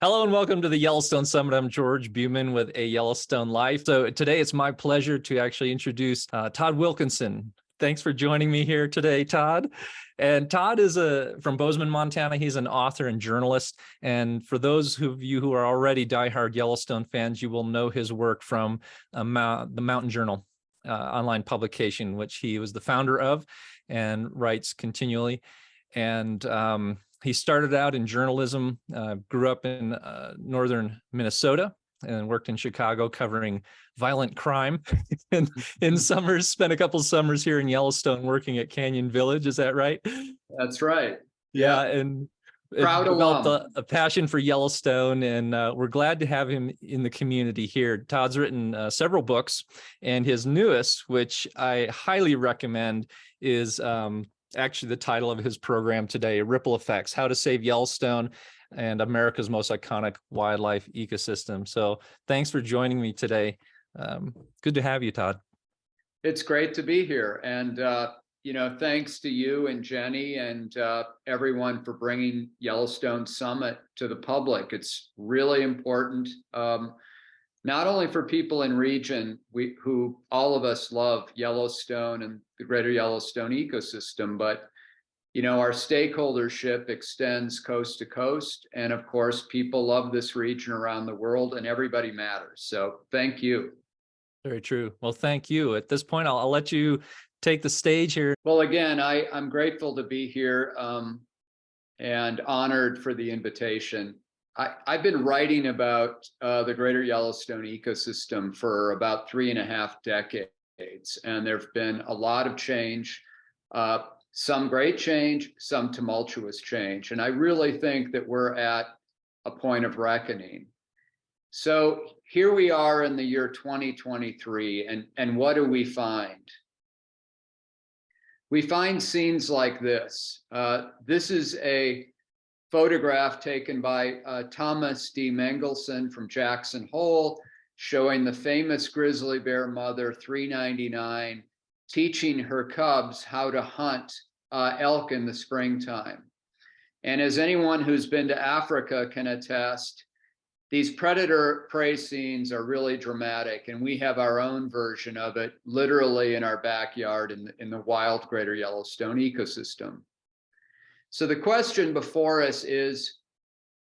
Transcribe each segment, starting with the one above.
Hello and welcome to the Yellowstone Summit. I'm George Buman with A Yellowstone Life. So today it's my pleasure to actually introduce Todd Wilkinson. Thanks for joining me here today, Todd. And Todd is from Bozeman, Montana. He's an author and journalist. And for those of you who are already diehard Yellowstone fans, you will know his work from the Mountain Journal online publication, which he was the founder of and writes continually. And he started out in journalism, grew up in northern Minnesota and worked in Chicago covering violent crime. And in summers, spent a couple summers here in Yellowstone working at Canyon Village. Is that right? That's right. Yeah, and Proud developed a passion for Yellowstone, and we're glad to have him in the community here. Todd's written several books, and his newest, which I highly recommend, is actually the title of his program today, Ripple Effects, How to Save Yellowstone and America's Most Iconic Wildlife Ecosystem. So thanks for joining me today. Good to have you, Todd. It's great to be here. And, thanks to you and Jenny and everyone for bringing Yellowstone Summit to the public. It's really important, not only for people in region, who all of us love Yellowstone and the Greater Yellowstone Ecosystem, but our stakeholdership extends coast to coast. And of course, people love this region around the world, and everybody matters. So thank you. Very true. Well, thank you. At this point, I'll let you take the stage here. Well, again, I'm grateful to be here and honored for the invitation. I've been writing about the Greater Yellowstone Ecosystem for about 3.5 decades, and there have been a lot of change, some great change, some tumultuous change. And I really think that we're at a point of reckoning. So here we are in the year 2023, and what do we find? We find scenes like this. This is a photograph taken by Thomas D. Mengelson from Jackson Hole, showing the famous grizzly bear mother 399 teaching her cubs how to hunt elk in the springtime. And as anyone who's been to Africa can attest, these predator-prey scenes are really dramatic, and we have our own version of it literally in our backyard in the wild Greater Yellowstone Ecosystem. So the question before us is,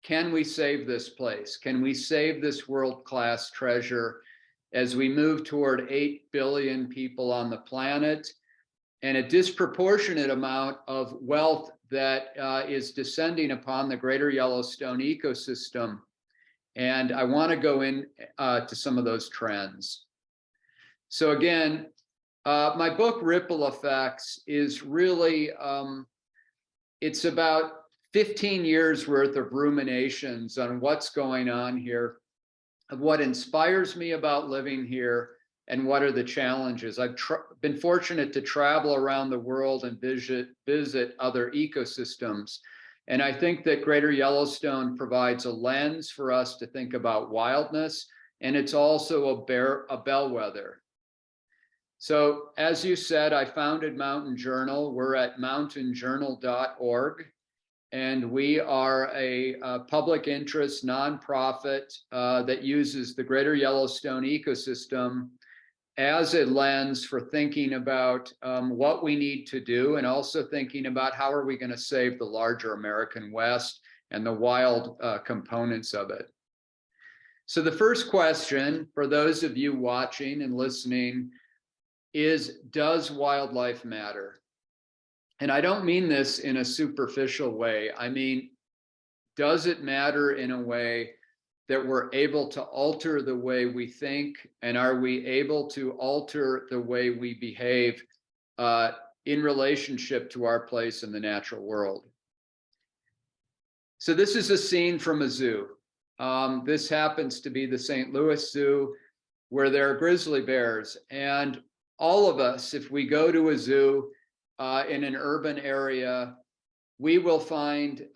can we save this place? Can we save this world-class treasure as we move toward 8 billion people on the planet and a disproportionate amount of wealth that is descending upon the Greater Yellowstone Ecosystem? And I want to go in to some of those trends. So again, my book, Ripple Effects, is really, it's about 15 years worth of ruminations on what's going on here, of what inspires me about living here, and what are the challenges. I've been fortunate to travel around the world and visit other ecosystems. And I think that Greater Yellowstone provides a lens for us to think about wildness, and it's also a bellwether. So as you said, I founded Mountain Journal. We're at mountainjournal.org, and we are a public interest nonprofit that uses the Greater Yellowstone Ecosystem as a lens for thinking about what we need to do, and also thinking about how are we going to save the larger American West and the wild components of it. So the first question for those of you watching and listening is, does wildlife matter? And I don't mean this in a superficial way. I mean, does it matter in a way that we're able to alter the way we think, and are we able to alter the way we behave in relationship to our place in the natural world? So this is a scene from a zoo. This happens to be the St. Louis Zoo, where there are grizzly bears. And all of us, if we go to a zoo in an urban area, we will find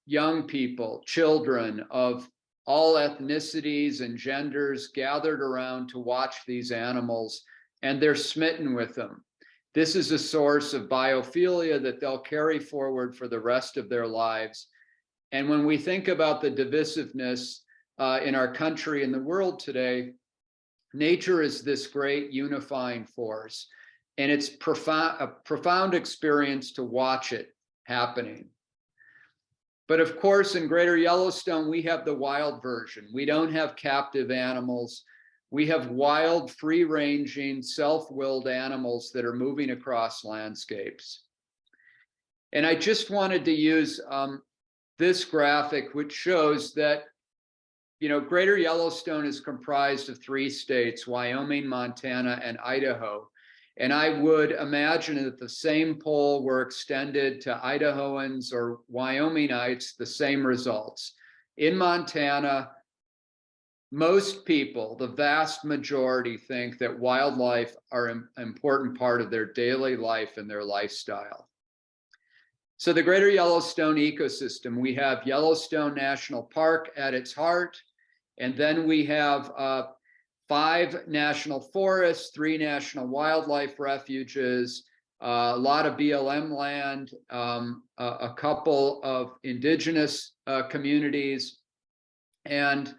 young people, children of all ethnicities and genders gathered around to watch these animals, and they're smitten with them. This is a source of biophilia that they'll carry forward for the rest of their lives. And when we think about the divisiveness in our country and the world today, nature is this great unifying force. And it's a profound experience to watch it happening. But of course, in Greater Yellowstone, we have the wild version. We don't have captive animals. We have wild, free-ranging, self-willed animals that are moving across landscapes. And I just wanted to use this graphic, which shows that, you know, Greater Yellowstone is comprised of 3 states, Wyoming, Montana, and Idaho. And I would imagine that the same poll were extended to Idahoans or Wyomingites, the same results. In Montana, most people, the vast majority, think that wildlife are an important part of their daily life and their lifestyle. So the Greater Yellowstone Ecosystem, we have Yellowstone National Park at its heart, and then we have 5 national forests, 3 national wildlife refuges, a lot of BLM land, a couple of indigenous communities, and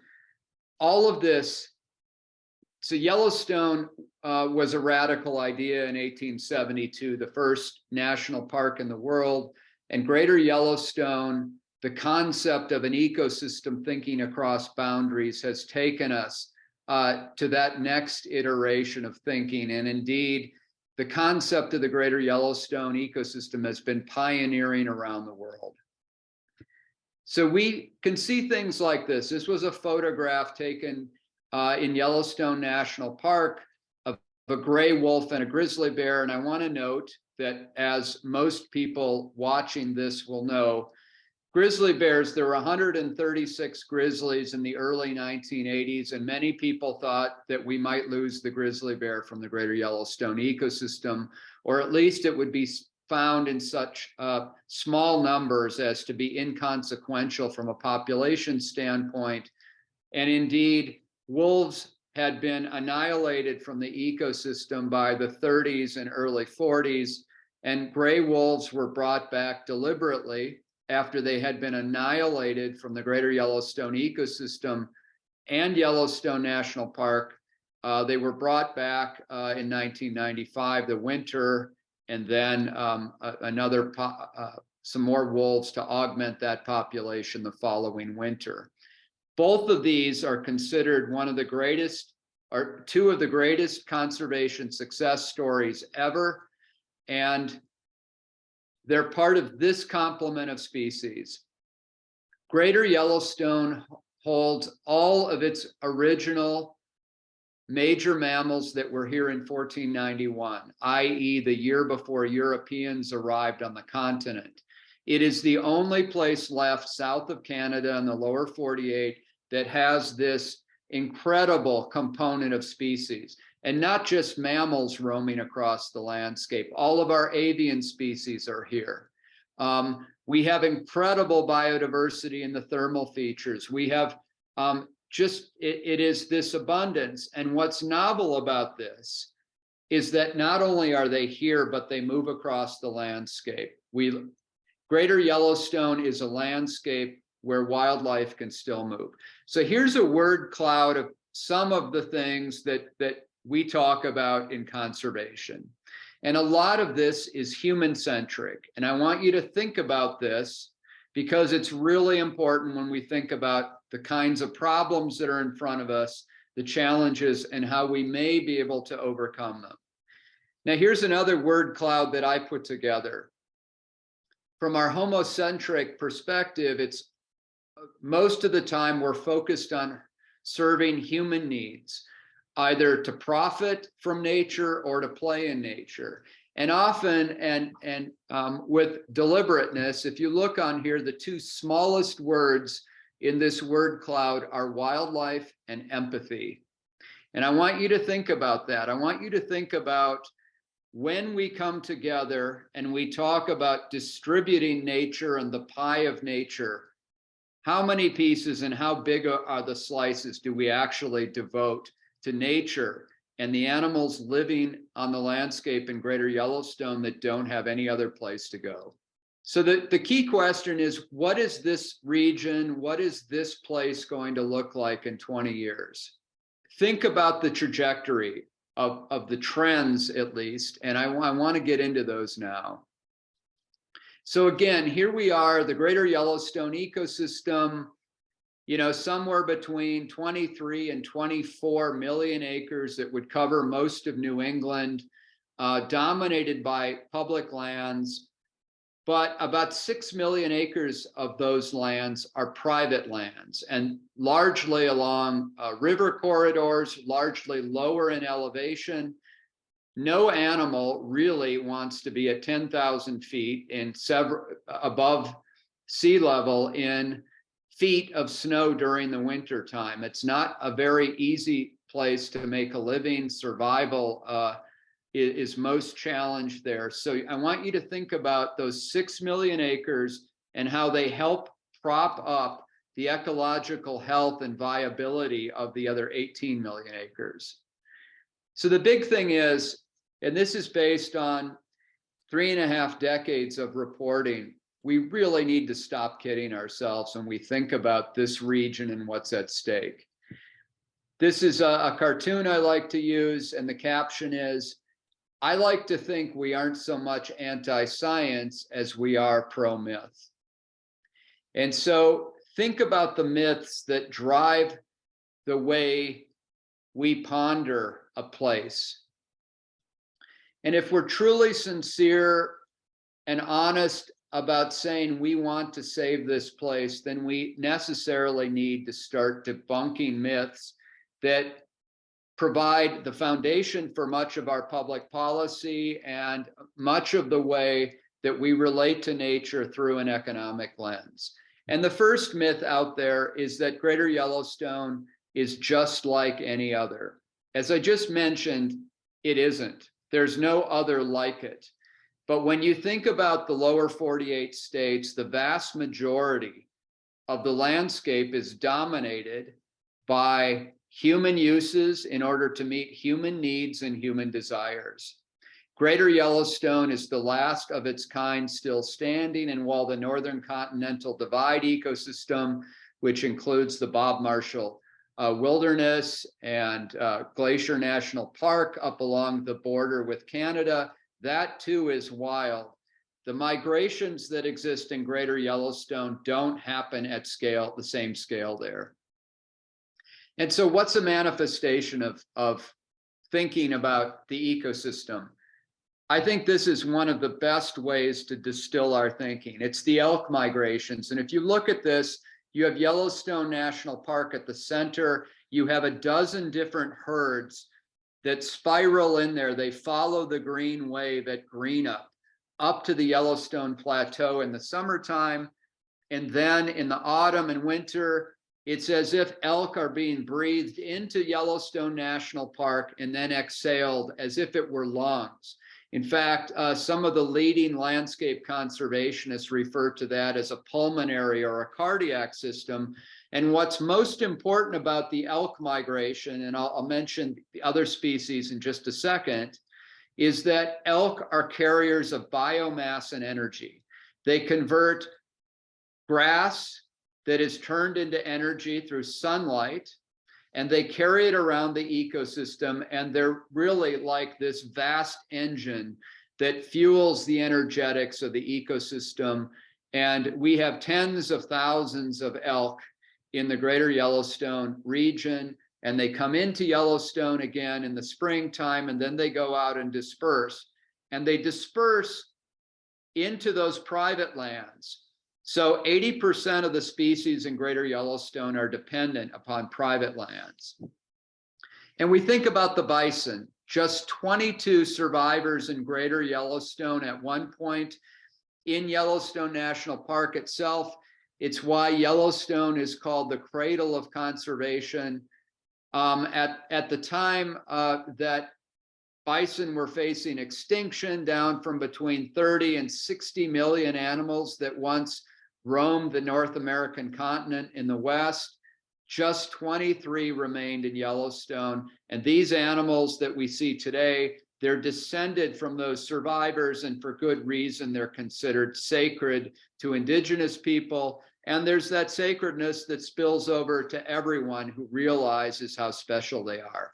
all of this. So Yellowstone was a radical idea in 1872, the first national park in the world, and Greater Yellowstone, the concept of an ecosystem thinking across boundaries, has taken us to that next iteration of thinking. And indeed, the concept of the Greater Yellowstone ecosystem has been pioneering around the world. So we can see things like this. This was a photograph taken in Yellowstone National Park of a gray wolf and a grizzly bear. And I want to note that, as most people watching this will know, grizzly bears, there were 136 grizzlies in the early 1980s, and many people thought that we might lose the grizzly bear from the Greater Yellowstone ecosystem, or at least it would be found in such small numbers as to be inconsequential from a population standpoint. And indeed, wolves had been annihilated from the ecosystem by the 30s and early 40s, and gray wolves were brought back deliberately after they had been annihilated from the Greater Yellowstone Ecosystem and Yellowstone National Park. They were brought back in 1995, the winter, and then some more wolves to augment that population the following winter. Both of these are considered one of the greatest, or 2 of the greatest conservation success stories ever. And they're part of this complement of species. Greater Yellowstone holds all of its original major mammals that were here in 1491, i.e. the year before Europeans arrived on the continent. It is the only place left south of Canada in the lower 48 that has this incredible component of species. And not just mammals roaming across the landscape. All of our avian species are here. We have incredible biodiversity in the thermal features. We have it is this abundance. And what's novel about this is that not only are they here, but they move across the landscape. Greater Yellowstone is a landscape where wildlife can still move. So here's a word cloud of some of the things that we talk about in conservation. And a lot of this is human-centric. And I want you to think about this because it's really important when we think about the kinds of problems that are in front of us, the challenges, and how we may be able to overcome them. Now, here's another word cloud that I put together. From our homocentric perspective, it's most of the time we're focused on serving human needs, either to profit from nature or to play in nature. And often, and with deliberateness, if you look on here, the 2 smallest words in this word cloud are wildlife and empathy. And I want you to think about that. I want you to think about when we come together and we talk about distributing nature and the pie of nature, how many pieces and how big are the slices do we actually devote to nature and the animals living on the landscape in Greater Yellowstone that don't have any other place to go? So the key question is, what is this region, what is this place going to look like in 20 years? Think about the trajectory of the trends, at least, and I want to get into those now. So again, here we are, the Greater Yellowstone Ecosystem, you know, somewhere between 23 and 24 million acres that would cover most of New England, dominated by public lands. But about 6 million acres of those lands are private lands, and largely along river corridors, largely lower in elevation. No animal really wants to be at 10,000 feet in above sea level in feet of snow during the winter time. It's not a very easy place to make a living. Survival is most challenged there. So I want you to think about those 6 million acres and how they help prop up the ecological health and viability of the other 18 million acres. So the big thing is, and this is based on 3.5 decades of reporting, we really need to stop kidding ourselves when we think about this region and what's at stake. This is a cartoon I like to use, and the caption is, I like to think we aren't so much anti-science as we are pro-myth. And so think about the myths that drive the way we ponder a place. And if we're truly sincere and honest about saying we want to save this place, then we necessarily need to start debunking myths that provide the foundation for much of our public policy and much of the way that we relate to nature through an economic lens. And the first myth out there is that Greater Yellowstone is just like any other. As I just mentioned, it isn't. There's no other like it. But when you think about the lower 48 states, the vast majority of the landscape is dominated by human uses in order to meet human needs and human desires. Greater Yellowstone is the last of its kind still standing, and while the Northern Continental Divide ecosystem, which includes the Bob Marshall Wilderness and Glacier National Park up along the border with Canada, that too is wild. The migrations that exist in Greater Yellowstone don't happen at the same scale there. And so what's a manifestation of thinking about the ecosystem? I think this is one of the best ways to distill our thinking. It's the elk migrations. And if you look at this, you have Yellowstone National Park at the center. You have a dozen different herds that spiral in there. They follow the green wave at Greenup up to the Yellowstone Plateau in the summertime. And then in the autumn and winter, it's as if elk are being breathed into Yellowstone National Park and then exhaled as if it were lungs. In fact, some of the leading landscape conservationists refer to that as a pulmonary or a cardiac system. And what's most important about the elk migration, and I'll mention the other species in just a second, is that elk are carriers of biomass and energy. They convert grass that is turned into energy through sunlight, and they carry it around the ecosystem, and they're really like this vast engine that fuels the energetics of the ecosystem. And we have tens of thousands of elk in the Greater Yellowstone region, and they come into Yellowstone again in the springtime, and then they go out and disperse. And they disperse into those private lands. So 80% of the species in Greater Yellowstone are dependent upon private lands. And we think about the bison, just 22 survivors in Greater Yellowstone at one point in Yellowstone National Park itself. It's why Yellowstone is called the cradle of conservation. At the time that bison were facing extinction, down from between 30 and 60 million animals that once roamed the North American continent in the West, just 23 remained in Yellowstone. And these animals that we see today, They're descended from those survivors, and for good reason. They're considered sacred to indigenous people. And there's that sacredness that spills over to everyone who realizes how special they are.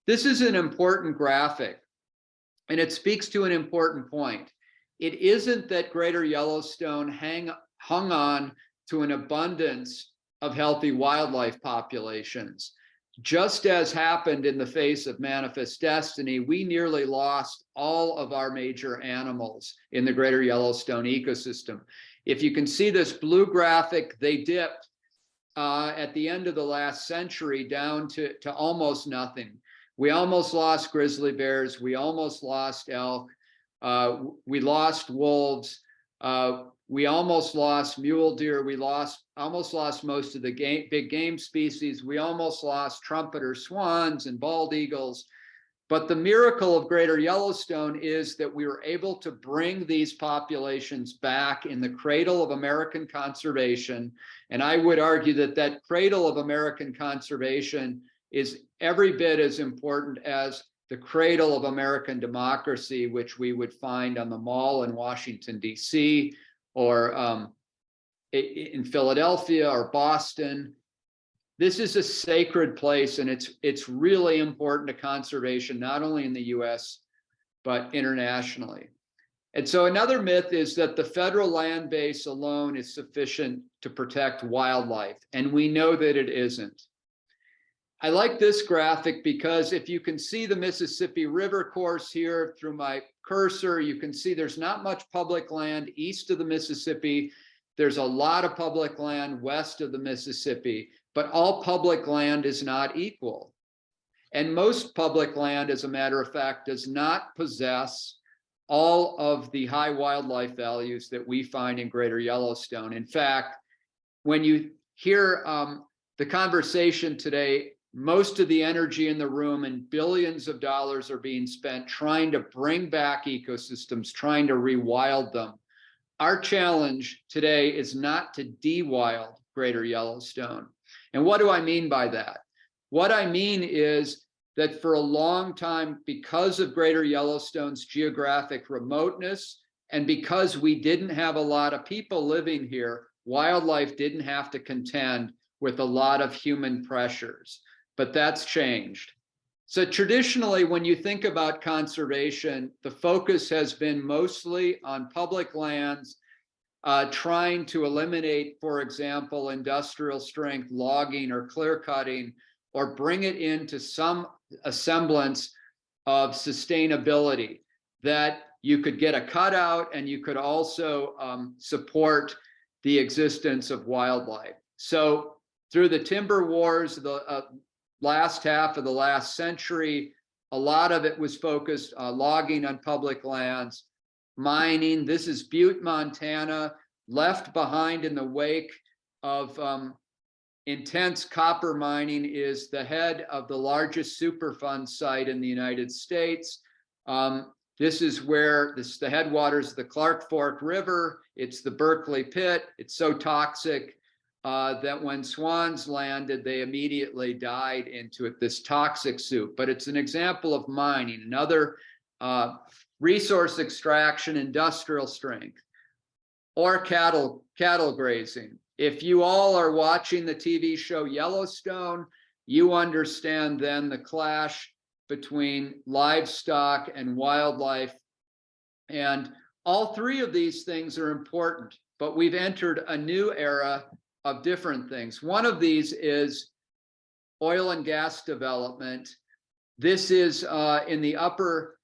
This is an important graphic, and it speaks to an important point. It isn't that Greater Yellowstone hung on to an abundance of healthy wildlife populations. Just as happened in the face of Manifest Destiny, we nearly lost all of our major animals in the Greater Yellowstone ecosystem. If you can see this blue graphic, they dipped at the end of the last century down to almost nothing. We almost lost grizzly bears. We almost lost elk. We lost wolves. We almost lost mule deer. We almost lost most of the big game species. We almost lost trumpeter swans and bald eagles. But the miracle of Greater Yellowstone is that we were able to bring these populations back in the cradle of American conservation. And I would argue that that cradle of American conservation is every bit as important as the cradle of American democracy, which we would find on the Mall in Washington, D.C., or in Philadelphia or Boston. This is a sacred place, and it's really important to conservation, not only in the US, but internationally. And so another myth is that the federal land base alone is sufficient to protect wildlife, and we know that it isn't. I like this graphic because if you can see the Mississippi River course here through my cursor, you can see there's not much public land east of the Mississippi. There's a lot of public land west of the Mississippi, but all public land is not equal. And most public land, as a matter of fact, does not possess all of the high wildlife values that we find in Greater Yellowstone. In fact, when you hear the conversation today, most of the energy in the room and billions of dollars are being spent trying to bring back ecosystems, trying to rewild them. Our challenge today is not to de-wild Greater Yellowstone. And what do I mean by that? What I mean is that for a long time, because of Greater Yellowstone's geographic remoteness, and because we didn't have a lot of people living here, wildlife didn't have to contend with a lot of human pressures. But that's changed. So traditionally, when you think about conservation, the focus has been mostly on public lands, trying to eliminate, for example, industrial strength logging or clear cutting, or bring it into some semblance of sustainability, that you could get a cutout and you could also support the existence of wildlife. So through the timber wars, the last half of the last century, a lot of it was focused on logging on public lands, mining. This is Butte, Montana, left behind in the wake of intense copper mining is the head of the largest Superfund site in the United States. This is where the headwaters of the Clark Fork River. It's the Berkeley Pit. It's so toxic that when swans landed, they immediately died into it, this toxic soup. But it's an example of mining, another resource extraction, industrial strength, or cattle grazing. If you all are watching the TV show Yellowstone, you understand then the clash between livestock and wildlife. And all three of these things are important, but we've entered a new era of different things. One of these is oil and gas development. This is in the upper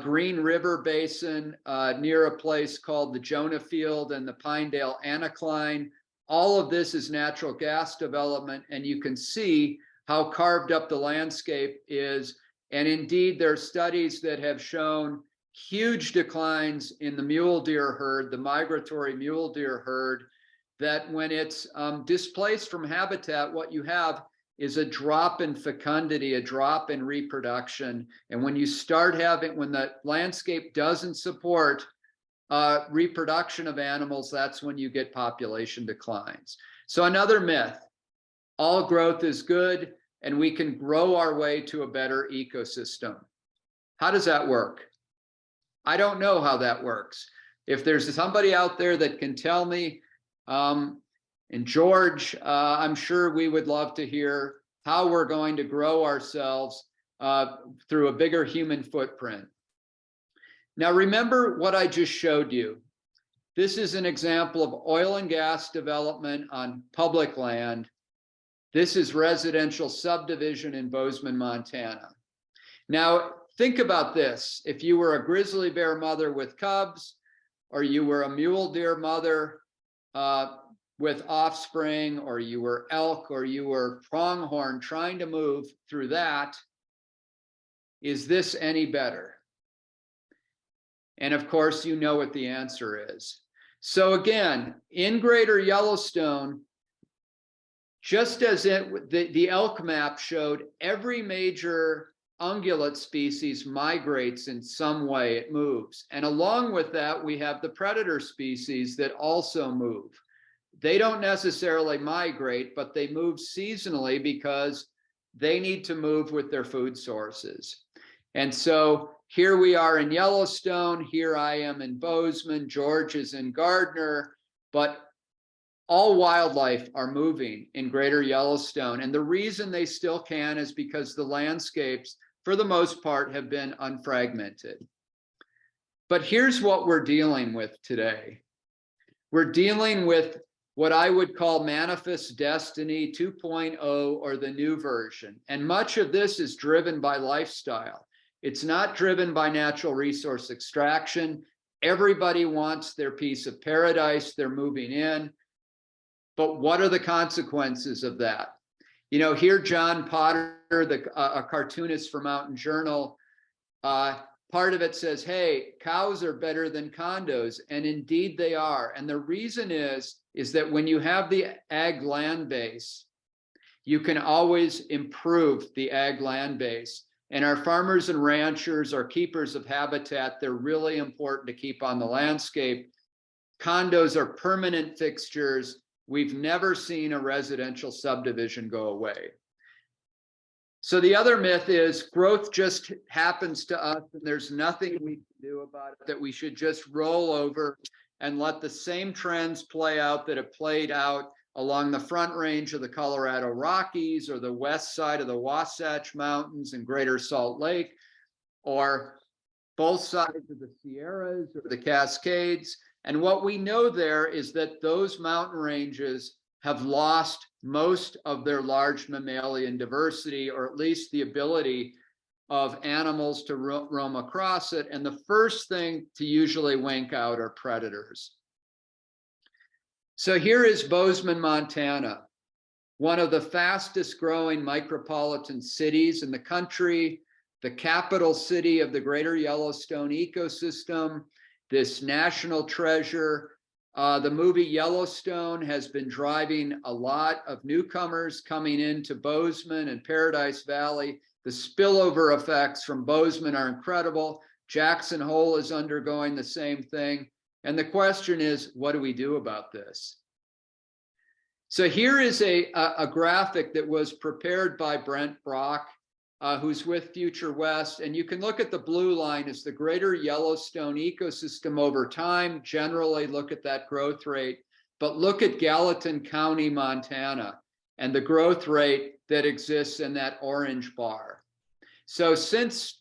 Green River Basin near a place called the Jonah Field and the Pinedale Anticline. All of this is natural gas development, and you can see how carved up the landscape is. And indeed, there are studies that have shown huge declines in the mule deer herd, the migratory mule deer herd, that when it's displaced from habitat, what you have is a drop in fecundity, a drop in reproduction. And when you start having, when the landscape doesn't support reproduction of animals, that's when you get population declines. So another myth, all growth is good and we can grow our way to a better ecosystem. How does that work? I don't know how that works. If there's somebody out there that can tell me, and George, I'm sure we would love to hear how we're going to grow ourselves through a bigger human footprint. Now, remember what I just showed you. This is an example of oil and gas development on public land. This is residential subdivision in Bozeman, Montana. Now, think about this. If you were a grizzly bear mother with cubs, or you were a mule deer mother with offspring, or you were elk, or you were pronghorn trying to move through that, is this any better? And of course, you know what the answer is. So again, in Greater Yellowstone, just as the elk map showed, every major ungulate species migrates in some way, it moves. And along with that, we have the predator species that also move. They don't necessarily migrate, but they move seasonally because they need to move with their food sources. And so here we are in Yellowstone, here I am in Bozeman, George is in Gardner, but all wildlife are moving in Greater Yellowstone. And the reason they still can is because the landscapes, for the most part, have been unfragmented. But here's what we're dealing with today. We're dealing with what I would call Manifest Destiny 2.0, or the new version. And much of this is driven by lifestyle. It's not driven by natural resource extraction. Everybody wants their piece of paradise. They're moving in. But what are the consequences of that? You know, here John Potter, a cartoonist for Mountain Journal, part of it says, hey, cows are better than condos. And indeed they are. And the reason is that when you have the ag land base, you can always improve the ag land base. And our farmers and ranchers are keepers of habitat. They're really important to keep on the landscape. Condos are permanent fixtures. We've never seen a residential subdivision go away. So the other myth is growth just happens to us and there's nothing we can do about it, that we should just roll over and let the same trends play out that have played out along the front range of the Colorado Rockies, or the west side of the Wasatch Mountains and Greater Salt Lake, or both sides of the Sierras or the Cascades. And what we know there is that those mountain ranges have lost most of their large mammalian diversity, or at least the ability of animals to roam across it. And the first thing to usually wink out are predators. So here is Bozeman, Montana, one of the fastest growing micropolitan cities in the country, the capital city of the Greater Yellowstone Ecosystem, this national treasure. The movie Yellowstone has been driving a lot of newcomers coming into Bozeman and Paradise Valley. The spillover effects from Bozeman are incredible. Jackson Hole is undergoing the same thing. And the question is, what do we do about this? So here is a graphic that was prepared by Brent Brock, who's with Future West. And you can look at the blue line as the Greater Yellowstone Ecosystem over time. Generally look at that growth rate, but look at Gallatin County, Montana, and the growth rate that exists in that orange bar. So since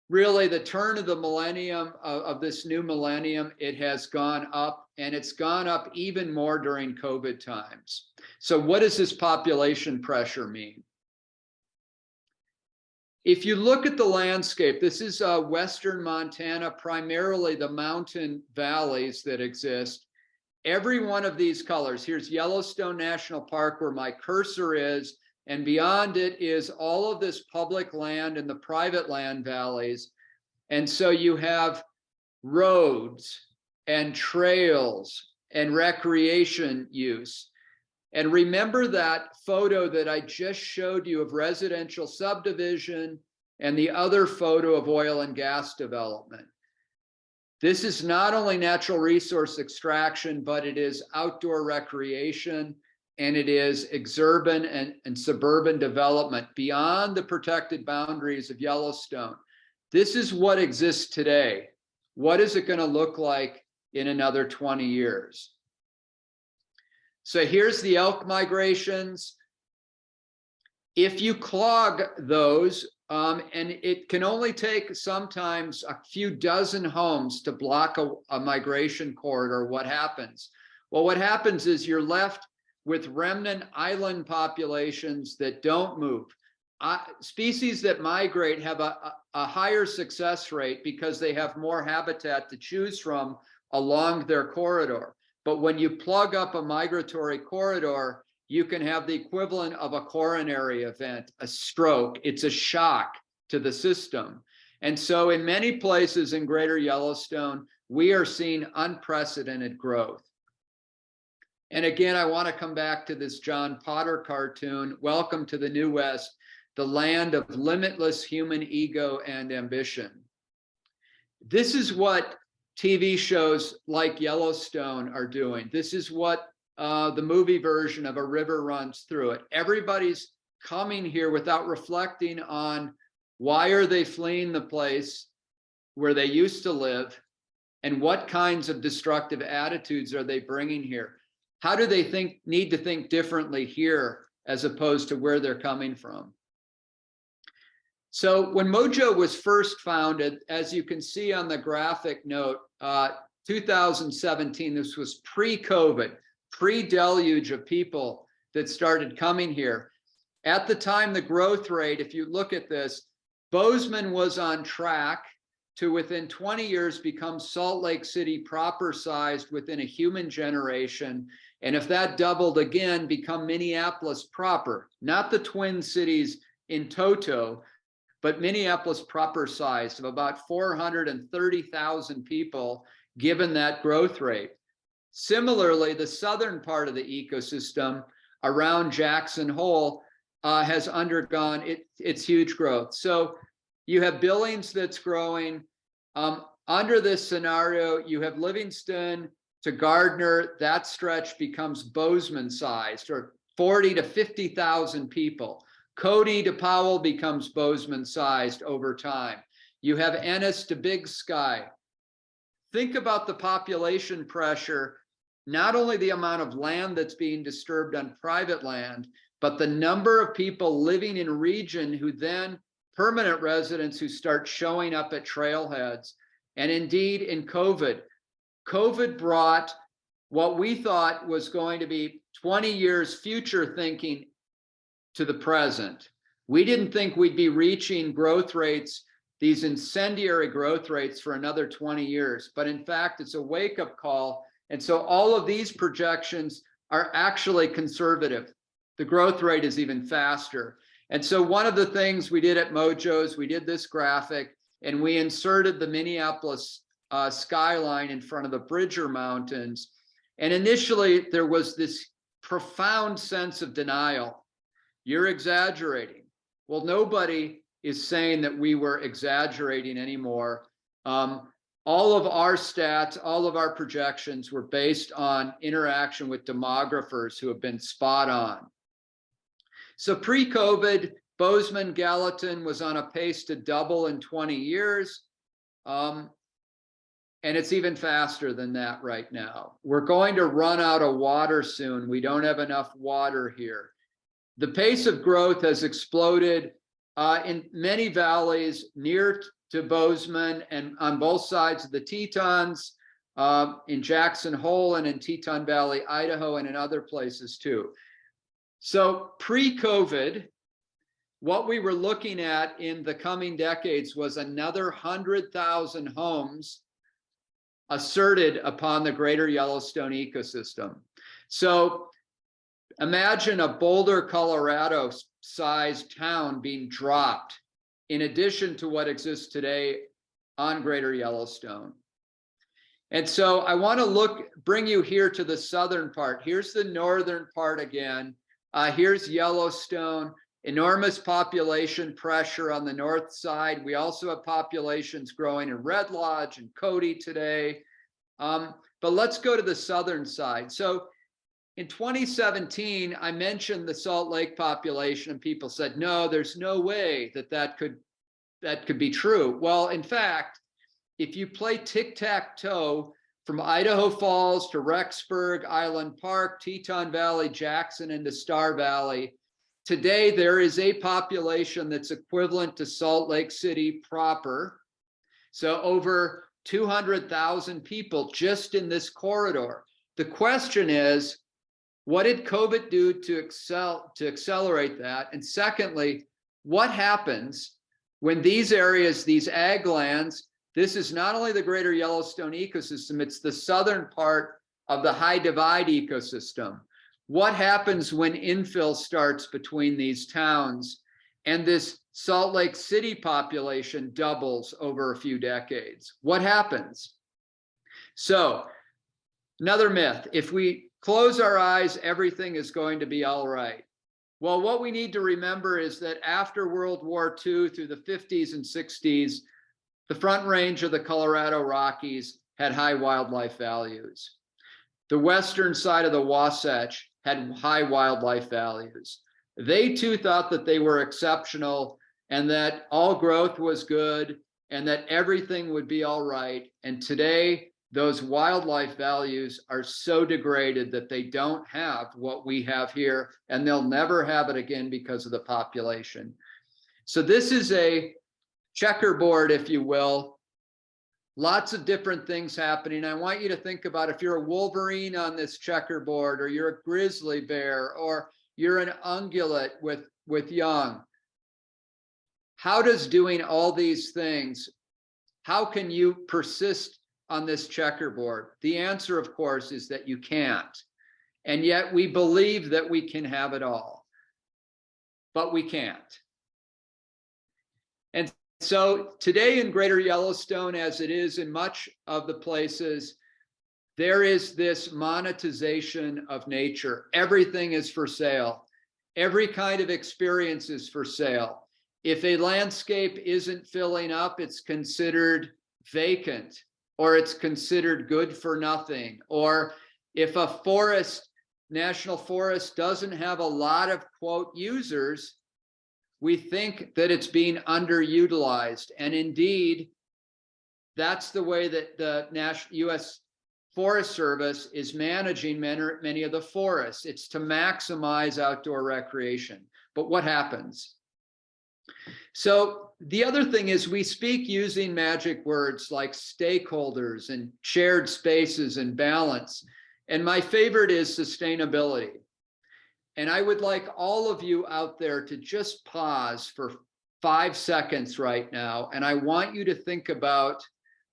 really the turn of the millennium, of this new millennium, it has gone up, and it's gone up even more during COVID times. So what does this population pressure mean? If you look at the landscape, this is Western Montana, primarily the mountain valleys that exist. Every one of these colors, here's Yellowstone National Park where my cursor is, and beyond it is all of this public land and the private land valleys. And so you have roads and trails and recreation use. And remember that photo that I just showed you of residential subdivision and the other photo of oil and gas development. This is not only natural resource extraction, but it is outdoor recreation, and it is exurban and suburban development beyond the protected boundaries of Yellowstone. This is what exists today. What is it going to look like in another 20 years? So here's the elk migrations. If you clog those, and it can only take sometimes a few dozen homes to block a migration corridor, what happens? Well, what happens is you're left with remnant island populations that don't move. Species that migrate have a higher success rate because they have more habitat to choose from along their corridor. But when you plug up a migratory corridor, you can have the equivalent of a coronary event, a stroke. It's a shock to the system. And so in many places in Greater Yellowstone, we are seeing unprecedented growth. And again, I want to come back to this John Potter cartoon, Welcome to the New West, the land of limitless human ego and ambition. This is what TV shows like Yellowstone are doing. This is what the movie version of A River Runs Through It. Everybody's coming here without reflecting on why are they fleeing the place where they used to live, and what kinds of destructive attitudes are they bringing here? How do they need to think differently here as opposed to where they're coming from? So when Mojo was first founded, as you can see on the graphic note, 2017, this was pre-COVID, pre-deluge of people that started coming here. At the time, the growth rate, if you look at this, Bozeman was on track to within 20 years become Salt Lake City proper sized within a human generation. And if that doubled again, become Minneapolis proper, not the Twin Cities in toto, but Minneapolis proper sized of about 430,000 people, given that growth rate. Similarly, the southern part of the ecosystem around Jackson Hole has undergone its huge growth. So you have Billings that's growing. Under this scenario, you have Livingston to Gardner. That stretch becomes Bozeman sized, or 40 to 50,000 people. Cody to Powell becomes Bozeman sized over time. You have Ennis to Big Sky. Think about the population pressure, not only the amount of land that's being disturbed on private land, but the number of people living in region who then permanent residents who start showing up at trailheads. And indeed in COVID brought what we thought was going to be 20 years future thinking to the present. We didn't think we'd be reaching growth rates, these incendiary growth rates, for another 20 years. But in fact, it's a wake-up call. And so all of these projections are actually conservative. The growth rate is even faster. And so one of the things we did at Mojo's, we did this graphic, and we inserted the Minneapolis skyline in front of the Bridger Mountains. And initially, there was this profound sense of denial. You're exaggerating. Well, nobody is saying that we were exaggerating anymore. All of our stats, all of our projections were based on interaction with demographers who have been spot on. So pre-COVID, Bozeman Gallatin was on a pace to double in 20 years. And it's even faster than that right now. We're going to run out of water soon. We don't have enough water here. The pace of growth has exploded in many valleys near to Bozeman and on both sides of the Tetons, in Jackson Hole and in Teton Valley, Idaho, and in other places too. So pre-COVID, what we were looking at in the coming decades was another 100,000 homes asserted upon the Greater Yellowstone ecosystem. So imagine a Boulder, Colorado sized town being dropped in addition to what exists today on Greater Yellowstone. And so I want to bring you here to the southern part. Here's the northern part again. Here's Yellowstone, enormous population pressure on the north side. We also have populations growing in Red Lodge and Cody today. But let's go to the southern side. So in 2017, I mentioned the Salt Lake population, and people said, no, there's no way that that could be true. Well, in fact, if you play tic-tac-toe from Idaho Falls to Rexburg, Island Park, Teton Valley, Jackson, and to Star Valley, today there is a population that's equivalent to Salt Lake City proper. So over 200,000 people just in this corridor. The question is, what did COVID do to accelerate that? And secondly, what happens when these areas, these ag lands, this is not only the Greater Yellowstone ecosystem, it's the southern part of the High Divide ecosystem. What happens when infill starts between these towns and this Salt Lake City population doubles over a few decades? What happens? So, another myth, if we close our eyes, everything is going to be all right. Well, what we need to remember is that after World War II through the 50s and 60s, the Front Range of the Colorado Rockies had high wildlife values. The western side of the Wasatch had high wildlife values. They too thought that they were exceptional and that all growth was good and that everything would be all right. And today, those wildlife values are so degraded that they don't have what we have here, and they'll never have it again because of the population. So this is a checkerboard, if you will. Lots of different things happening. I want you to think about if you're a wolverine on this checkerboard, or you're a grizzly bear, or you're an ungulate with young. How does doing all these things, how can you persist on this checkerboard? The answer, of course, is that you can't. And yet we believe that we can have it all, but we can't. And so today in Greater Yellowstone, as it is in much of the places, there is this monetization of nature. Everything is for sale. Every kind of experience is for sale. If a landscape isn't filling up, it's considered vacant, or it's considered good for nothing. Or if a forest, national forest, doesn't have a lot of, quote, users, we think that it's being underutilized. And indeed, that's the way that the U.S. Forest Service is managing many of the forests. It's to maximize outdoor recreation. But what happens? So the other thing is we speak using magic words like stakeholders and shared spaces and balance. And my favorite is sustainability. And I would like all of you out there to just pause for 5 seconds right now. And I want you to think about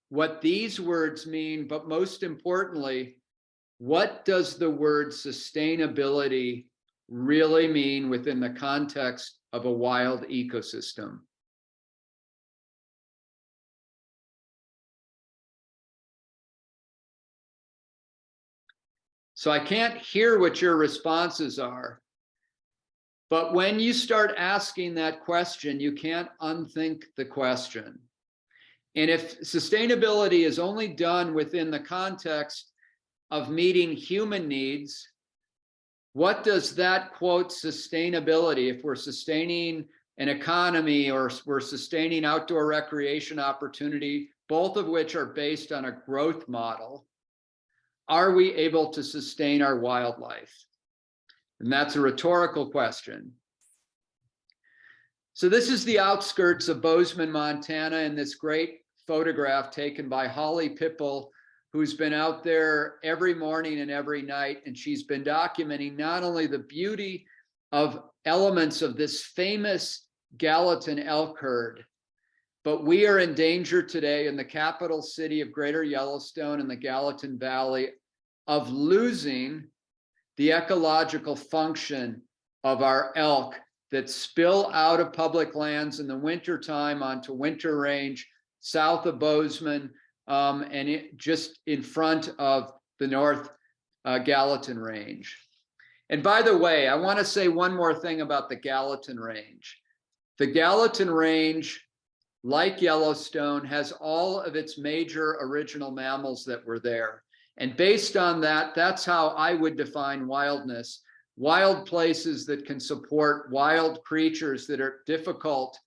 what these words mean, but most importantly, what does the word sustainability really mean within the context of a wild ecosystem? So I can't hear what your responses are, but when you start asking that question, you can't unthink the question. And if sustainability is only done within the context of meeting human needs, what does that, quote, sustainability, if we're sustaining an economy or we're sustaining outdoor recreation opportunity, both of which are based on a growth model, are we able to sustain our wildlife? And that's a rhetorical question. So this is the outskirts of Bozeman, Montana, in this great photograph taken by Holly Pipple, who's been out there every morning and every night, and she's been documenting not only the beauty of elements of this famous Gallatin elk herd, but we are in danger today in the capital city of Greater Yellowstone and the Gallatin Valley of losing the ecological function of our elk that spill out of public lands in the wintertime onto Winter Range, south of Bozeman, and just in front of the North Gallatin Range. And by the way, I want to say one more thing about the Gallatin Range. The Gallatin Range, like Yellowstone, has all of its major original mammals that were there. And based on that, that's how I would define wildness. Wild places that can support wild creatures that are difficult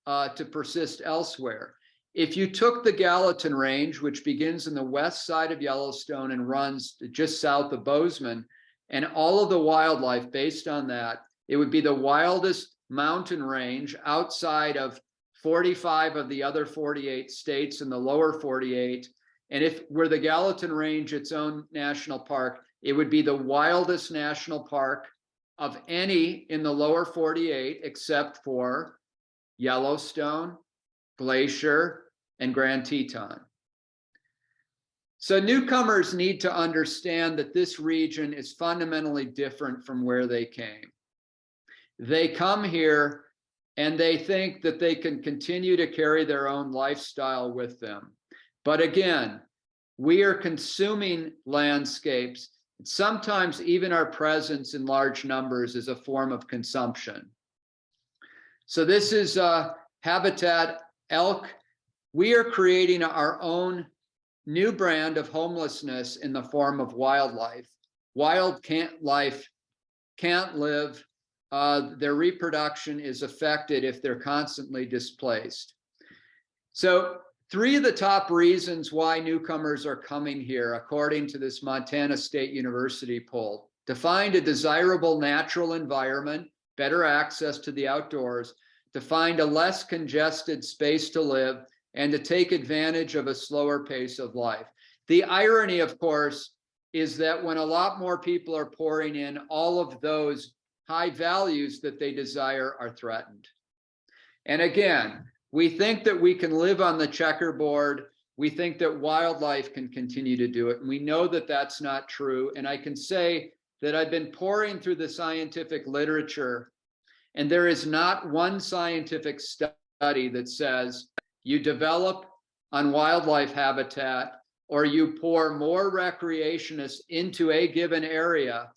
to persist elsewhere. If you took the Gallatin Range, which begins in the west side of Yellowstone and runs just south of Bozeman, and all of the wildlife based on that, it would be the wildest mountain range outside of 45 of the other 48 states in the lower 48. And if were the Gallatin Range its own national park, it would be the wildest national park of any in the lower 48, except for Yellowstone, Glacier, and Grand Teton. So newcomers need to understand that this region is fundamentally different from where they came. They come here and they think that they can continue to carry their own lifestyle with them. But again, we are consuming landscapes. Sometimes even our presence in large numbers is a form of consumption. So this is Habitat Elk. We are creating our own new brand of homelessness in the form of wildlife. Life can't live. Their reproduction is affected if they're constantly displaced. So 3 of the top reasons why newcomers are coming here, according to this Montana State University poll: to find a desirable natural environment, better access to the outdoors, to find a less congested space to live, and to take advantage of a slower pace of life. The irony, of course, is that when a lot more people are pouring in, all of those high values that they desire are threatened. And again, we think that we can live on the checkerboard. We think that wildlife can continue to do it. And we know that that's not true. And I can say that I've been pouring through the scientific literature, and there is not one scientific study that says you develop on wildlife habitat or you pour more recreationists into a given area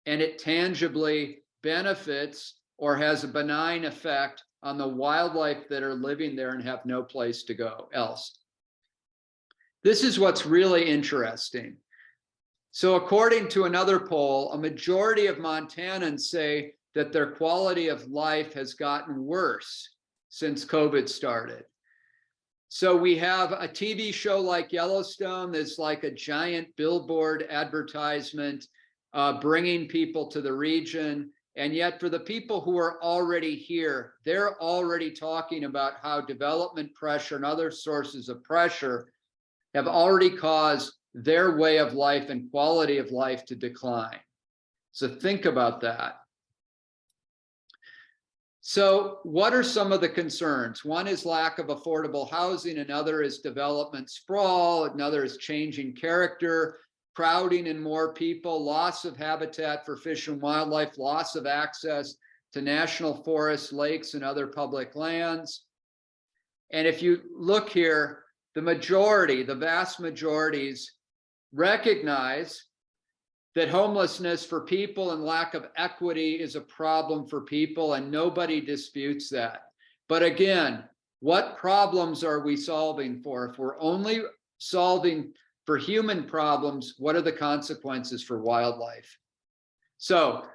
and it tangibly benefits or has a benign effect on the wildlife that are living there and have no place to go else. This is what's really interesting. So according to another poll, a majority of Montanans say that their quality of life has gotten worse since COVID started. So we have a TV show like Yellowstone that's like a giant billboard advertisement bringing people to the region. And yet for the people who are already here, they're already talking about how development pressure and other sources of pressure have already caused their way of life and quality of life to decline. So think about that. So what are some of the concerns? One is lack of affordable housing, another is development sprawl, another is changing character, crowding in more people, loss of habitat for fish and wildlife, loss of access to national forests, lakes, and other public lands. And if you look here, the vast majorities recognize that homelessness for people and lack of equity is a problem for people, and nobody disputes that. But again, what problems are we solving for? If we're only solving for human problems, what are the consequences for wildlife? So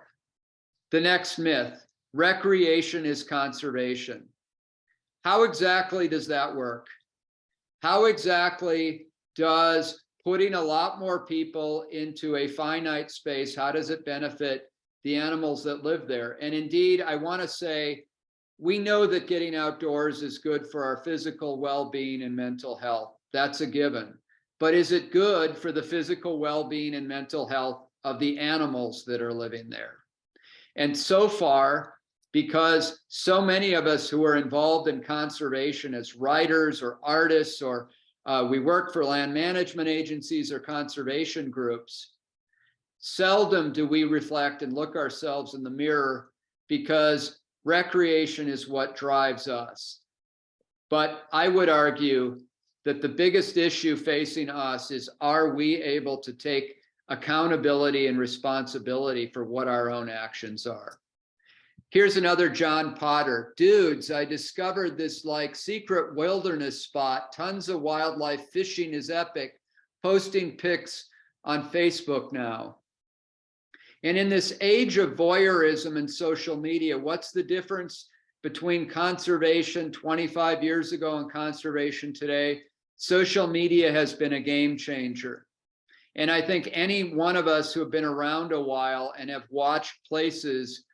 the next myth, recreation is conservation. How exactly does that work? How exactly does putting a lot more people into a finite space, how does it benefit the animals that live there? And indeed, I want to say, we know that getting outdoors is good for our physical well-being and mental health. That's a given. But is it good for the physical well-being and mental health of the animals that are living there? And so far, because so many of us who are involved in conservation as writers or artists, or we work for land management agencies or conservation groups, seldom do we reflect and look ourselves in the mirror, because recreation is what drives us. But I would argue that the biggest issue facing us is, are we able to take accountability and responsibility for what our own actions are? Here's another John Potter. Dudes, I discovered this like secret wilderness spot. Tons of wildlife, fishing is epic. Posting pics on Facebook now. And in this age of voyeurism and social media, what's the difference between conservation 25 years ago and conservation today, social media has been a game changer. And I think any one of us who have been around a while and have watched places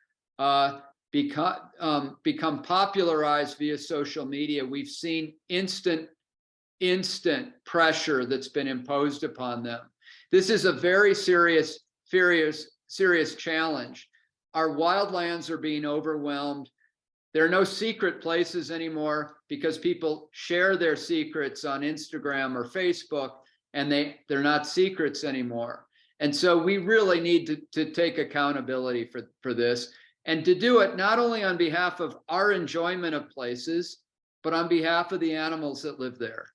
become popularized via social media, we've seen instant pressure that's been imposed upon them. This is a very serious challenge. Our wildlands are being overwhelmed. There are no secret places anymore because people share their secrets on Instagram or Facebook, and they're not secrets anymore. And so we really need to take accountability for this, and to do it not only on behalf of our enjoyment of places, but on behalf of the animals that live there.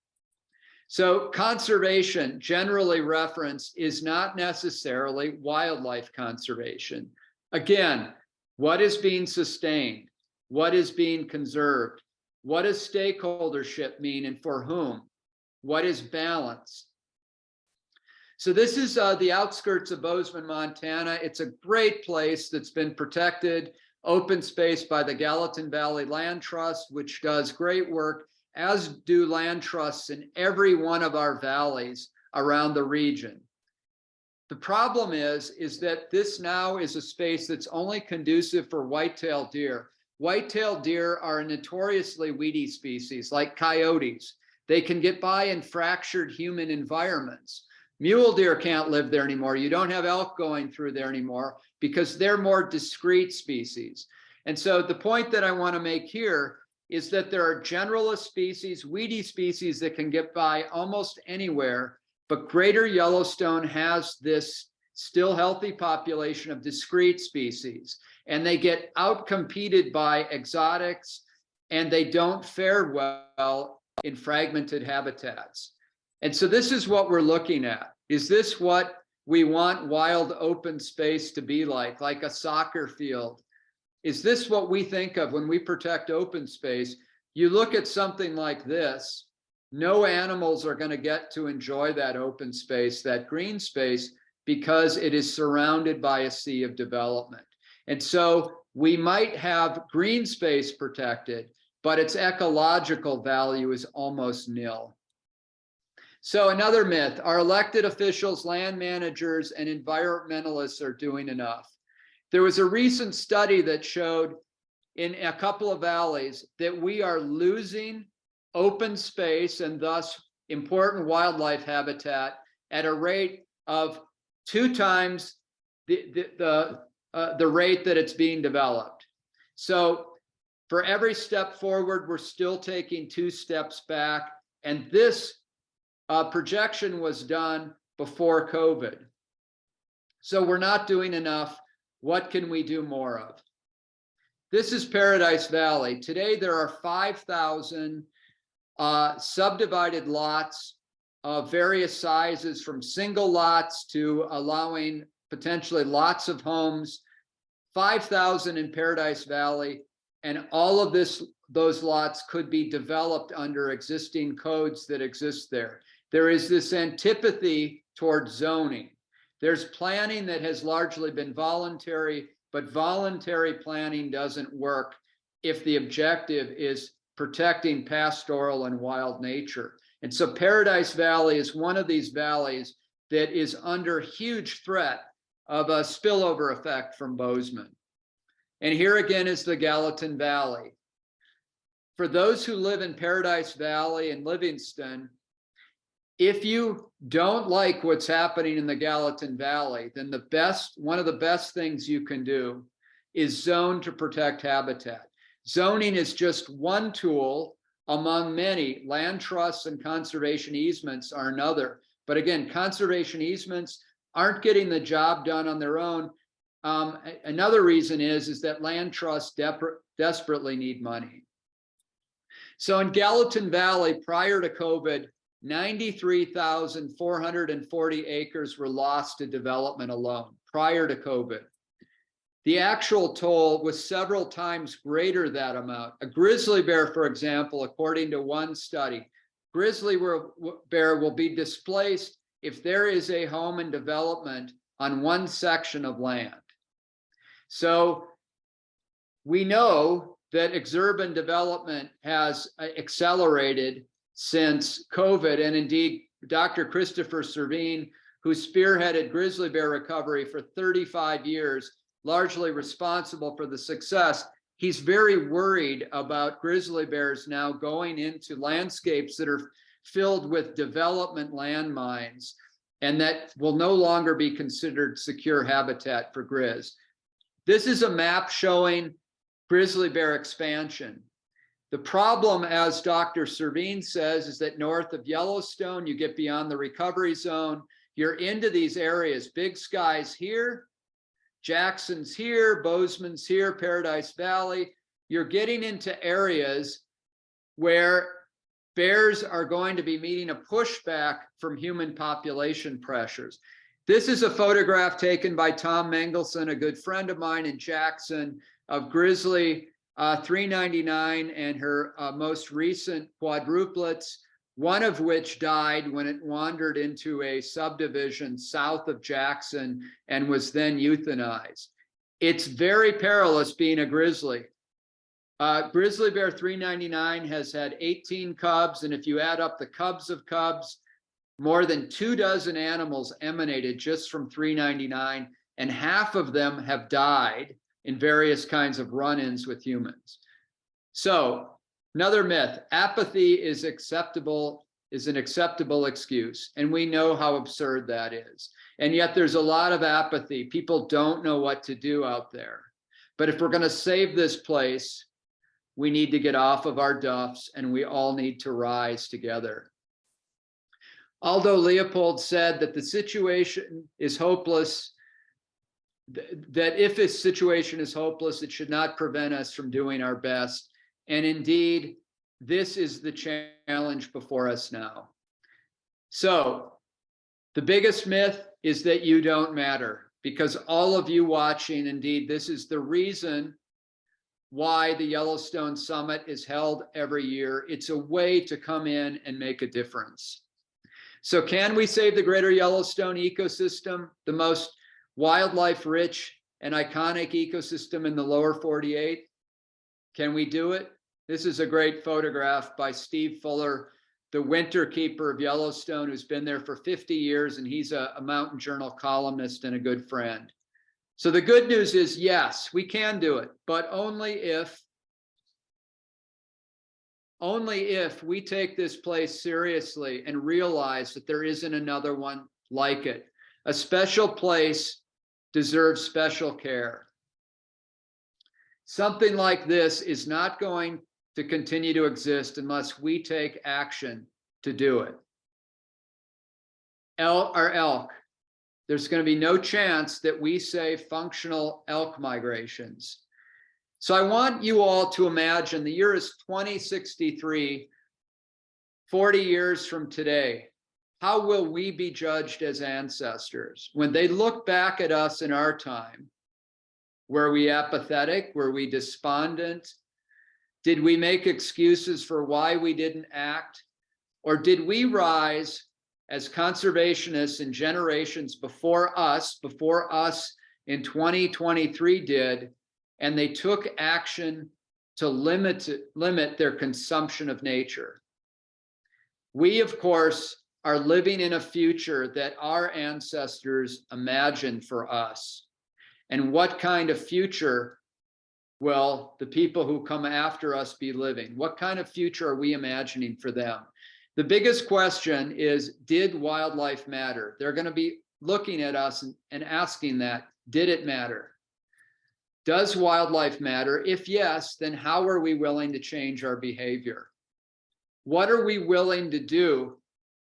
So conservation, generally referenced, is not necessarily wildlife conservation. Again, what is being sustained? What is being conserved? What does stakeholdership mean and for whom? What is balance? So this is the outskirts of Bozeman, Montana. It's a great place that's been protected, open space by the Gallatin Valley Land Trust, which does great work, as do land trusts in every one of our valleys around the region. The problem is that this now is a space that's only conducive for white-tailed deer. White-tailed deer are a notoriously weedy species, like coyotes. They can get by in fractured human environments. Mule deer can't live there anymore. You don't have elk going through there anymore because they're more discrete species. And so the point that I want to make here is that there are generalist species, weedy species that can get by almost anywhere, but Greater Yellowstone has this still healthy population of discrete species, and they get outcompeted by exotics, and they don't fare well in fragmented habitats. And so this is what we're looking at. Is this what we want wild open space to be like a soccer field? Is this what we think of when we protect open space? You look at something like this, no animals are going to get to enjoy that open space, that green space, because it is surrounded by a sea of development. And so we might have green space protected, but its ecological value is almost nil. So another myth, our elected officials, land managers, and environmentalists are doing enough. There was a recent study that showed in a couple of valleys that we are losing open space and thus important wildlife habitat at a rate of 2 times the rate that it's being developed. So for every step forward, we're still taking 2 steps back. And this projection was done before COVID. So we're not doing enough. What can we do more of? This is Paradise Valley. Today, there are 5,000 subdivided lots of various sizes, from single lots to allowing potentially lots of homes, 5,000 in Paradise Valley, and all of those lots could be developed under existing codes that exist there. There is this antipathy towards zoning. There's planning that has largely been voluntary, but voluntary planning doesn't work if the objective is protecting pastoral and wild nature. And so Paradise Valley is one of these valleys that is under huge threat of a spillover effect from Bozeman. And here again is the Gallatin Valley. For those who live in Paradise Valley and Livingston, if you don't like what's happening in the Gallatin Valley, then one of the best things you can do is zone to protect habitat. Zoning is just one tool among many. Land trusts and conservation easements are another. But again, conservation easements aren't getting the job done on their own. Another reason is that land trusts desperately need money. So in Gallatin Valley, prior to COVID, 93,440 acres were lost to development alone prior to COVID. The actual toll was several times greater that amount. A grizzly bear, for example, according to one study, grizzly bear will be displaced if there is a home and development on one section of land. So we know that exurban development has accelerated since COVID. And indeed, Dr. Christopher Servine, who spearheaded grizzly bear recovery for 35 years, largely responsible for the success, he's very worried about grizzly bears now going into landscapes that are filled with development landmines and that will no longer be considered secure habitat for grizz. This is a map showing grizzly bear expansion. The problem, as Dr. Servine says, is that north of Yellowstone, you get beyond the recovery zone, you're into these areas, Big Sky's here, Jackson's here, Bozeman's here, Paradise Valley. You're getting into areas where bears are going to be meeting a pushback from human population pressures. This is a photograph taken by Tom Mengelson, a good friend of mine in Jackson, of grizzly 399 and her most recent quadruplets, one of which died when it wandered into a subdivision south of Jackson and was then euthanized. It's very perilous being a grizzly. Grizzly bear 399 has had 18 cubs, and if you add up the cubs of cubs, more than 24 animals emanated just from 399, and half of them have died in various kinds of run-ins with humans. So another myth, apathy is an acceptable excuse, and we know how absurd that is. And yet there's a lot of apathy. People don't know what to do out there. But if we're going to save this place, we need to get off of our duffs, and we all need to rise together. Aldo Leopold said that the situation is hopeless, that if a situation is hopeless, it should not prevent us from doing our best. And indeed, this is the challenge before us now. So the biggest myth is that you don't matter, because all of you watching, indeed, this is the reason why the Yellowstone Summit is held every year. It's a way to come in and make a difference. So can we save the Greater Yellowstone ecosystem, the most wildlife rich and iconic ecosystem in the lower 48? Can we do it? This is a great photograph by Steve Fuller, the winter keeper of Yellowstone, who's been there for 50 years, and he's a Mountain Journal columnist and a good friend. So the good news is, yes, we can do it, but only if we take this place seriously and realize that there isn't another one like it. A special place deserves special care. Something like this is not going to continue to exist unless we take action to do it. Our elk. There's going to be no chance that we save functional elk migrations. So I want you all to imagine the year is 2063, 40 years from today. How will we be judged as ancestors? When they look back at us in our time, were we apathetic? Were we despondent? Did we make excuses for why we didn't act? Or did we rise as conservationists in generations before us in 2023 did, and they took action to limit their consumption of nature? We, of course, are living in a future that our ancestors imagined for us. And what kind of future will the people who come after us be living? What kind of future are we imagining for them? The biggest question is, did wildlife matter? They're going to be looking at us and asking that, did it matter? Does wildlife matter? If yes, then how are we willing to change our behavior? What are we willing to do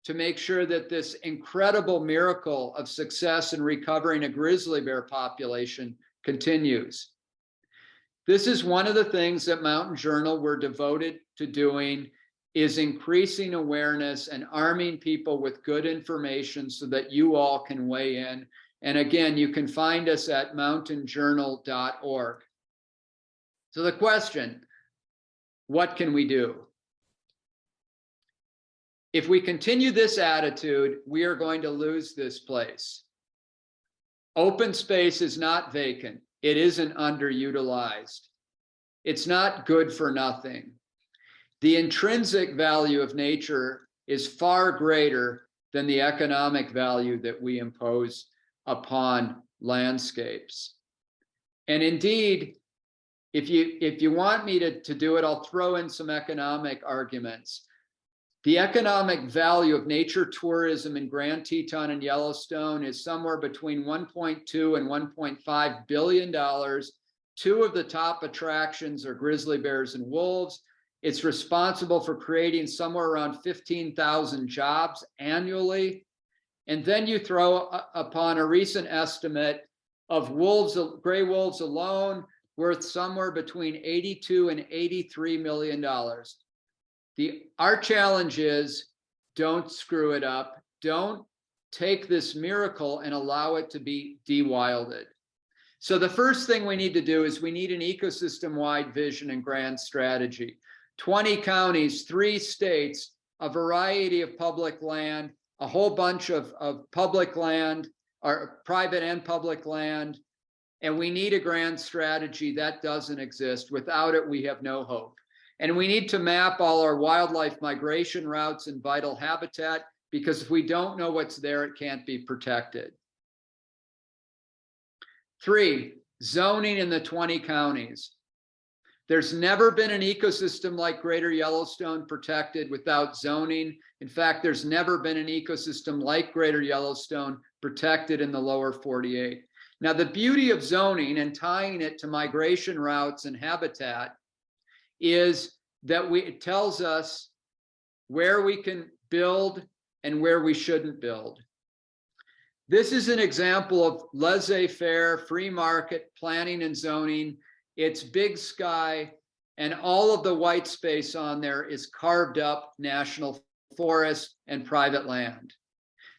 to make sure that this incredible miracle of success in recovering a grizzly bear population continues? This is one of the things that Mountain Journal we're devoted to doing, is increasing awareness and arming people with good information so that you all can weigh in. And again, you can find us at mountainjournal.org. So the question, what can we do? If we continue this attitude, we are going to lose this place. Open space is not vacant. It isn't underutilized. It's not good for nothing. The intrinsic value of nature is far greater than the economic value that we impose upon landscapes. And indeed, if you want me to do it, I'll throw in some economic arguments. The economic value of nature tourism in Grand Teton and Yellowstone is somewhere between $1.2 and $1.5 billion. Two of the top attractions are grizzly bears and wolves. It's responsible for creating somewhere around 15,000 jobs annually. And then you throw upon a recent estimate of wolves, gray wolves alone, worth somewhere between $82 and $83 million. Our challenge is, don't screw it up. Don't take this miracle and allow it to be de-wilded. So the first thing we need to do is we need an ecosystem-wide vision and grand strategy. 20 counties, 3 states, a variety of public land, a whole bunch of public land, or private and public land, and we need a grand strategy. That doesn't exist. Without it, we have no hope. And we need to map all our wildlife migration routes and vital habitat, because if we don't know what's there, it can't be protected. 3, zoning in the 20 counties. There's never been an ecosystem like Greater Yellowstone protected without zoning. In fact, there's never been an ecosystem like Greater Yellowstone protected in the lower 48. Now, the beauty of zoning and tying it to migration routes and habitat is that it tells us where we can build and where we shouldn't build. This is an example of laissez-faire, free market planning and zoning. It's big sky, and all of the white space on there is carved up national forest and private land.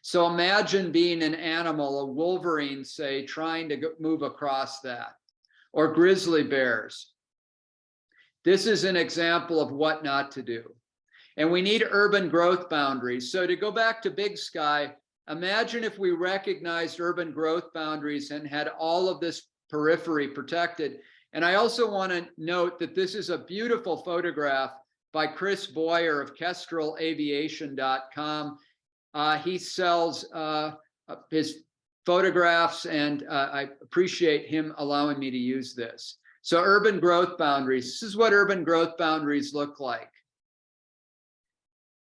So imagine being an animal, a wolverine, say, trying to move across that, or grizzly bears. This is an example of what not to do. And we need urban growth boundaries. So to go back to big sky, imagine if we recognized urban growth boundaries and had all of this periphery protected. And I also want to note that this is a beautiful photograph by Chris Boyer of kestrelaviation.com. He sells his photographs, and I appreciate him allowing me to use this. So urban growth boundaries, this is what urban growth boundaries look like.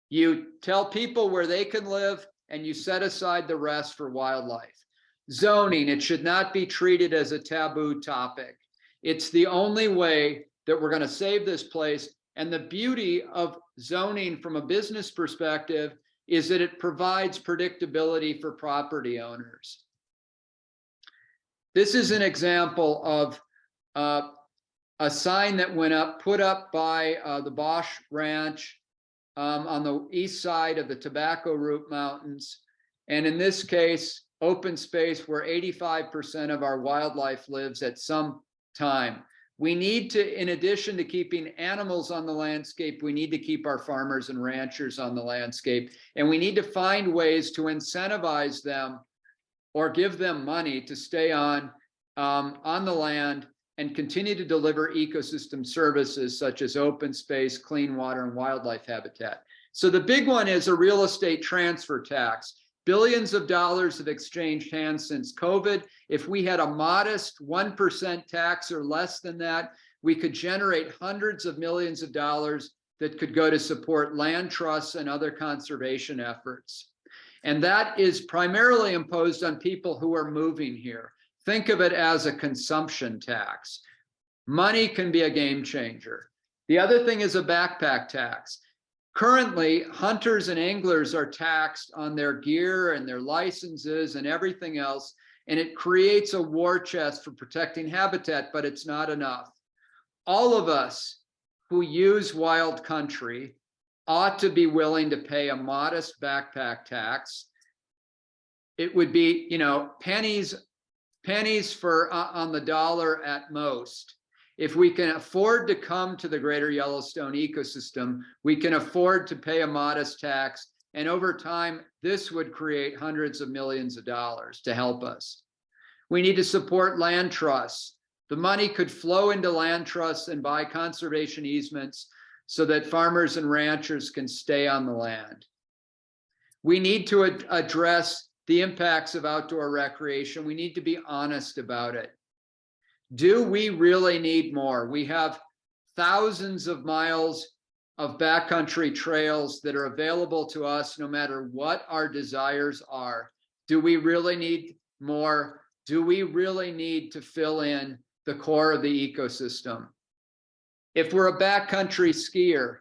You tell people where they can live, and you set aside the rest for wildlife. Zoning, it should not be treated as a taboo topic. It's the only way that we're going to save this place. And the beauty of zoning from a business perspective is that it provides predictability for property owners. This is an example of a sign that went up, put up by the Bosch Ranch on the east side of the Tobacco Root Mountains. And in this case, open space where 85% of our wildlife lives at some time. We need to, in addition to keeping animals on the landscape, we need to keep our farmers and ranchers on the landscape. And we need to find ways to incentivize them or give them money to stay on the land and continue to deliver ecosystem services such as open space, clean water, and wildlife habitat. So the big one is a real estate transfer tax. Billions of dollars have exchanged hands since COVID. If we had a modest 1% tax or less than that, we could generate hundreds of millions of dollars that could go to support land trusts and other conservation efforts. And that is primarily imposed on people who are moving here. Think of it as a consumption tax. Money can be a game changer. The other thing is a backpack tax. Currently, hunters and anglers are taxed on their gear and their licenses and everything else, and it creates a war chest for protecting habitat, but it's not enough. All of us who use wild country ought to be willing to pay a modest backpack tax. It would be, pennies for on the dollar at most. If we can afford to come to the Greater Yellowstone ecosystem, we can afford to pay a modest tax. And over time, this would create hundreds of millions of dollars to help us. We need to support land trusts. The money could flow into land trusts and buy conservation easements so that farmers and ranchers can stay on the land. We need to address the impacts of outdoor recreation. We need to be honest about it. Do we really need more? We have thousands of miles of backcountry trails that are available to us no matter what our desires are. Do we really need more? Do we really need to fill in the core of the ecosystem? If we're a backcountry skier,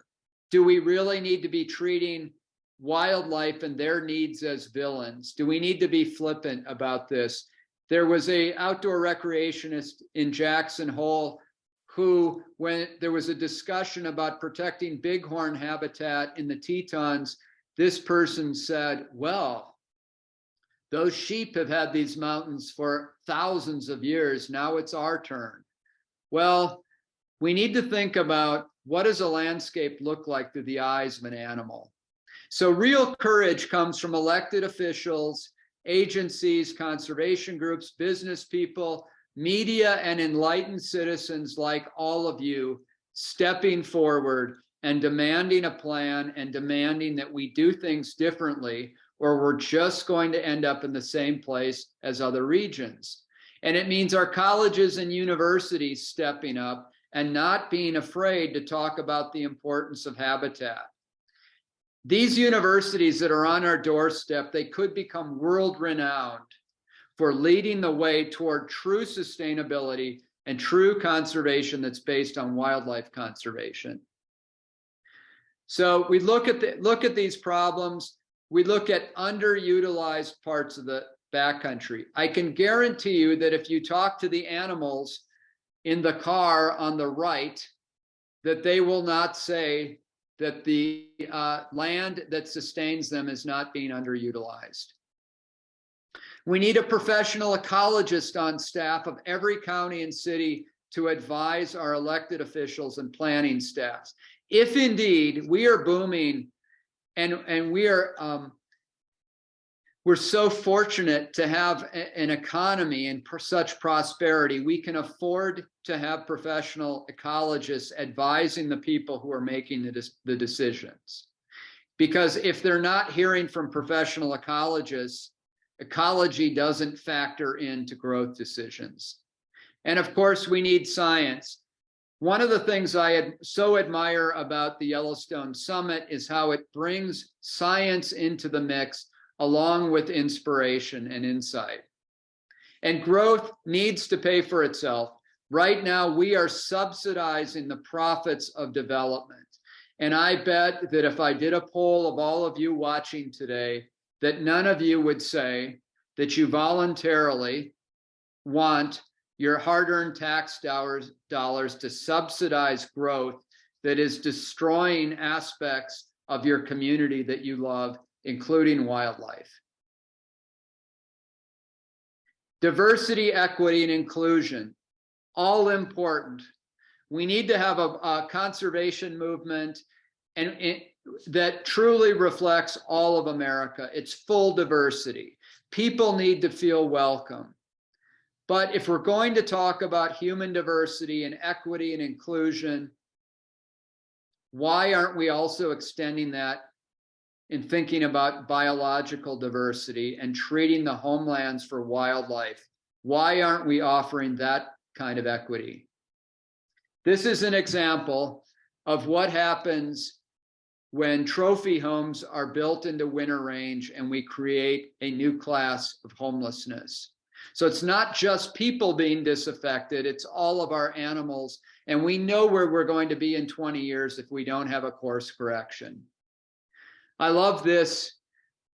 do we really need to be treating wildlife and their needs as villains? Do we need to be flippant about this? There was an outdoor recreationist in Jackson Hole who, when there was a discussion about protecting bighorn habitat in the Tetons, this person said, well, those sheep have had these mountains for thousands of years. Now it's our turn. Well, we need to think about, what does a landscape look like through the eyes of an animal? So real courage comes from elected officials, agencies, conservation groups, business people, media, and enlightened citizens like all of you stepping forward and demanding a plan and demanding that we do things differently, or we're just going to end up in the same place as other regions. And it means our colleges and universities stepping up and not being afraid to talk about the importance of habitat. These universities that are on our doorstep, they could become world-renowned for leading the way toward true sustainability and true conservation that's based on wildlife conservation. So we look at these problems. We look at underutilized parts of the backcountry. I can guarantee you that if you talk to the animals in the car on the right, that they will not say that the land that sustains them is not being underutilized. We need a professional ecologist on staff of every county and city to advise our elected officials and planning staffs. If indeed we are booming and we're so fortunate to have an economy and such prosperity, we can afford to have professional ecologists advising the people who are making the decisions. Because if they're not hearing from professional ecologists, ecology doesn't factor into growth decisions. And of course, we need science. One of the things I so admire about the Yellowstone Summit is how it brings science into the mix along with inspiration and insight. And growth needs to pay for itself. Right now, we are subsidizing the profits of development. And I bet that if I did a poll of all of you watching today, that none of you would say that you voluntarily want your hard-earned tax dollars to subsidize growth that is destroying aspects of your community that you love, including wildlife. Diversity, equity, and inclusion, all important. We need to have a conservation movement that truly reflects all of America. It's full diversity. People need to feel welcome. But if we're going to talk about human diversity and equity and inclusion, why aren't we also extending that in thinking about biological diversity and treating the homelands for wildlife? Why aren't we offering that kind of equity? This is an example of what happens when trophy homes are built into winter range and we create a new class of homelessness. So it's not just people being disaffected, it's all of our animals. And we know where we're going to be in 20 years if we don't have a course correction. I love this.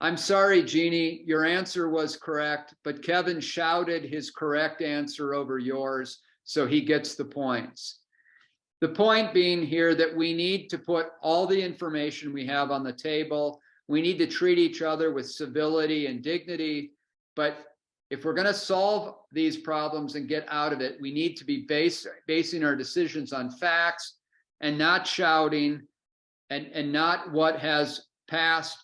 I'm sorry, Jeannie, your answer was correct, but Kevin shouted his correct answer over yours, so he gets the points. The point being here that we need to put all the information we have on the table. We need to treat each other with civility and dignity. But if we're going to solve these problems and get out of it, we need to be basing our decisions on facts and not shouting and not what has passed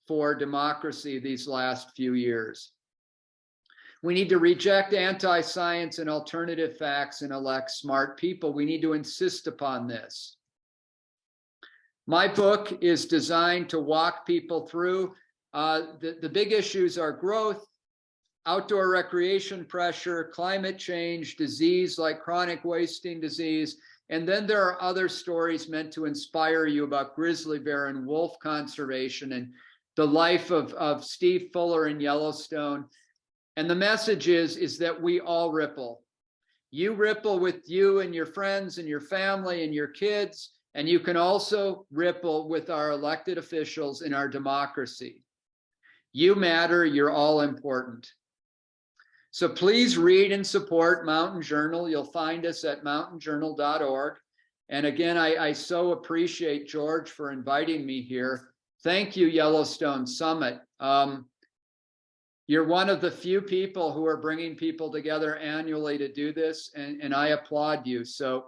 for democracy these last few years. We need to reject anti-science and alternative facts and elect smart people. We need to insist upon this. My book is designed to walk people through. The big issues are growth, outdoor recreation pressure, climate change, disease like chronic wasting disease. And then there are other stories meant to inspire you about grizzly bear and wolf conservation and the life of Steve Fuller in Yellowstone. And the message is that we all ripple. You ripple with you and your friends and your family and your kids, and you can also ripple with our elected officials in our democracy. You matter, you're all important. So please read and support Mountain Journal. You'll find us at mountainjournal.org. And again, I so appreciate George for inviting me here. Thank you, Yellowstone Summit. You're one of the few people who are bringing people together annually to do this, and I applaud you. So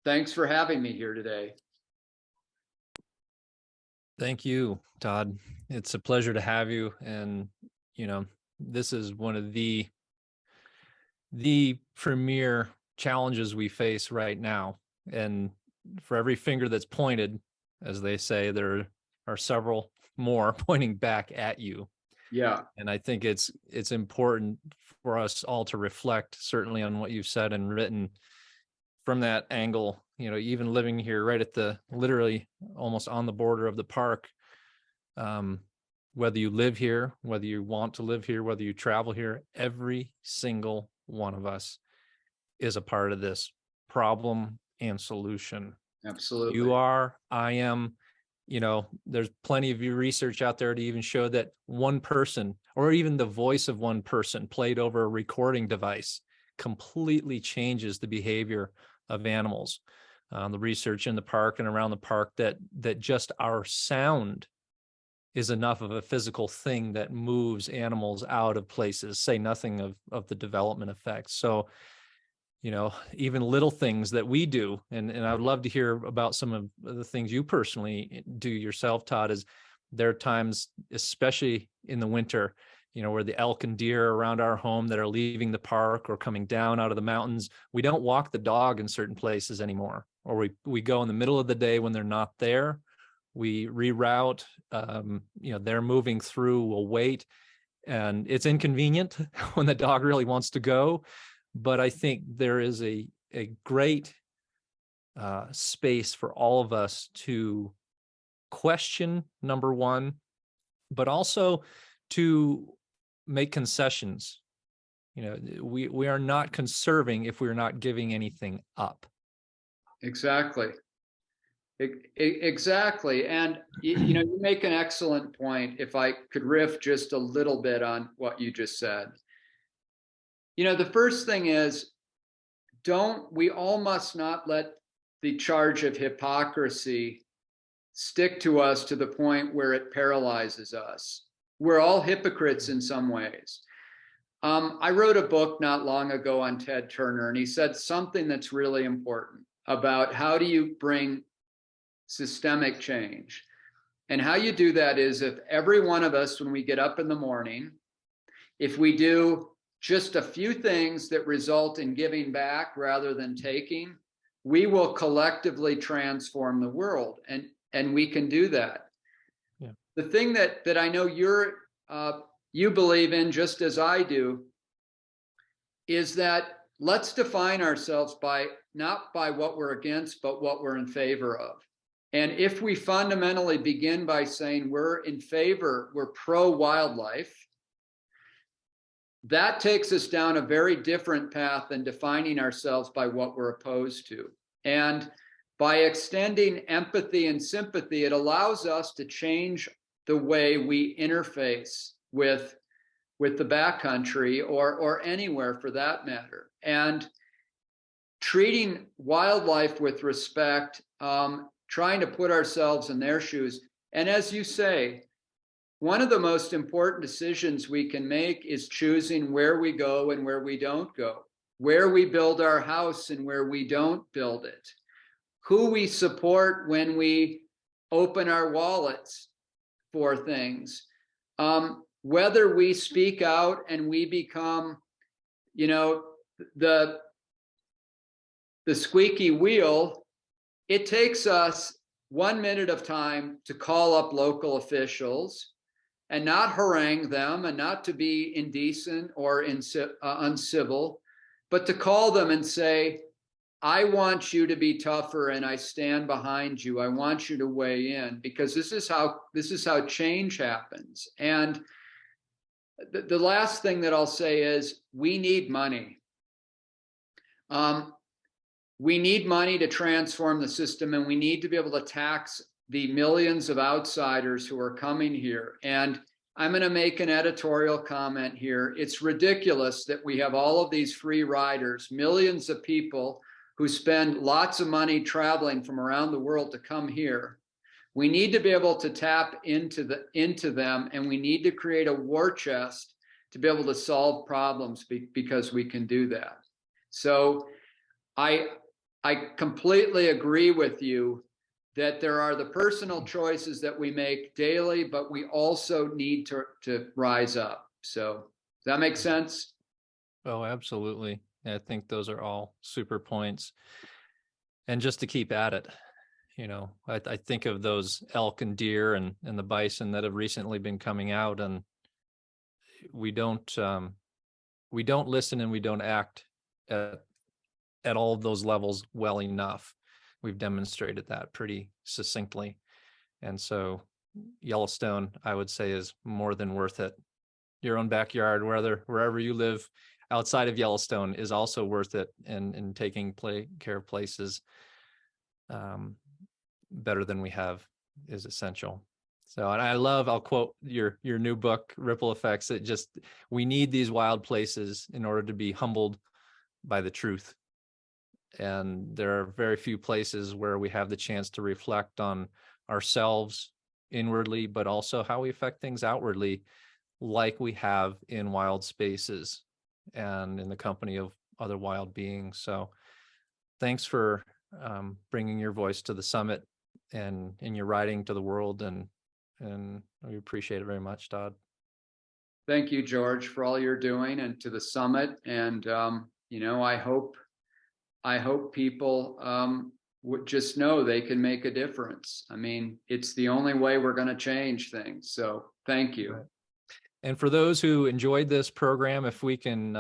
thanks for having me here today. Thank you, Todd. It's a pleasure to have you. And, you know, this is one of the premier challenges we face right now. And for every finger that's pointed, as they say, there are several more pointing back at you. Yeah. And I think it's important for us all to reflect certainly on what you've said and written from that angle. You know, even living here right at the literally almost on the border of the park, whether you live here, whether you want to live here, whether you travel here, every single one of us is a part of this problem and solution. Absolutely. You are, I am. You know, there's plenty of your research out there to even show that one person or even the voice of one person played over a recording device completely changes the behavior of animals. The research in the park and around the park that just our sound is enough of a physical thing that moves animals out of places, say nothing of the development effects. So, you know, even little things that we do, and I would love to hear about some of the things you personally do yourself, Todd, is there are times, especially in the winter, you know, where the elk and deer around our home that are leaving the park or coming down out of the mountains, we don't walk the dog in certain places anymore, or we go in the middle of the day when they're not there. We reroute, you know, they're moving through, we'll wait, and it's inconvenient when the dog really wants to go. But I think there is a great space for all of us to question, number one, but also to make concessions. You know, we are not conserving if we're not giving anything up. Exactly. Exactly. And you know, you make an excellent point. If I could riff just a little bit on what you just said. You know, the first thing is, we all must not let the charge of hypocrisy stick to us to the point where it paralyzes us. We're all hypocrites in some ways. I wrote a book not long ago on Ted Turner, and he said something that's really important about how do you bring systemic change. And how you do that is if every one of us, when we get up in the morning, if we do just a few things that result in giving back rather than taking, we will collectively transform the world, and we can do that. Yeah. The thing that I know you believe in, just as I do, is that let's define ourselves not by what we're against, but what we're in favor of. And if we fundamentally begin by saying we're in favor, we're pro-wildlife, that takes us down a very different path than defining ourselves by what we're opposed to. And by extending empathy and sympathy, it allows us to change the way we interface with the backcountry or anywhere for that matter. And treating wildlife with respect, trying to put ourselves in their shoes. And as you say, one of the most important decisions we can make is choosing where we go and where we don't go, where we build our house and where we don't build it, who we support when we open our wallets for things, whether we speak out and we become you know, the squeaky wheel, it takes us 1 minute of time to call up local officials and not harangue them and not to be indecent or uncivil, but to call them and say, I want you to be tougher and I stand behind you. I want you to weigh in, because this is how change happens. And the last thing that I'll say is we need money. We need money to transform the system, and we need to be able to tax the millions of outsiders who are coming here. And I'm going to make an editorial comment here. It's ridiculous that we have all of these free riders, millions of people who spend lots of money traveling from around the world to come here. We need to be able to tap into them, and we need to create a war chest to be able to solve problems, because we can do that. So I completely agree with you that there are the personal choices that we make daily, but we also need to rise up. So does that make sense? Oh, absolutely. I think those are all super points. And just to keep at it, I think of those elk and deer and the bison that have recently been coming out, and we don't listen and we don't act at all of those levels well enough. We've demonstrated that pretty succinctly. And so Yellowstone, I would say, is more than worth it. Your own backyard, wherever you live outside of Yellowstone, is also worth it, and taking care of places better than we have is essential. So, and I'll quote your new book, Ripple Effects. We need these wild places in order to be humbled by the truth. And there are very few places where we have the chance to reflect on ourselves inwardly, but also how we affect things outwardly, like we have in wild spaces and in the company of other wild beings. So thanks for bringing your voice to the summit and in your writing to the world. And we appreciate it very much, Todd. Thank you, George, for all you're doing, and to the summit. And, I hope people would just know they can make a difference. I mean, it's the only way we're going to change things. So thank you. Right. And for those who enjoyed this program, if we can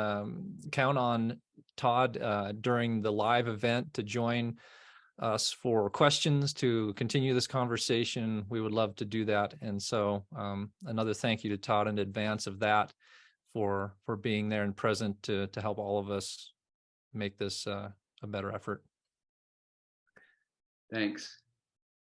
count on Todd during the live event to join us for questions to continue this conversation, we would love to do that. And so another thank you to Todd in advance of that for being there and present to help all of us make this a better effort. Thanks.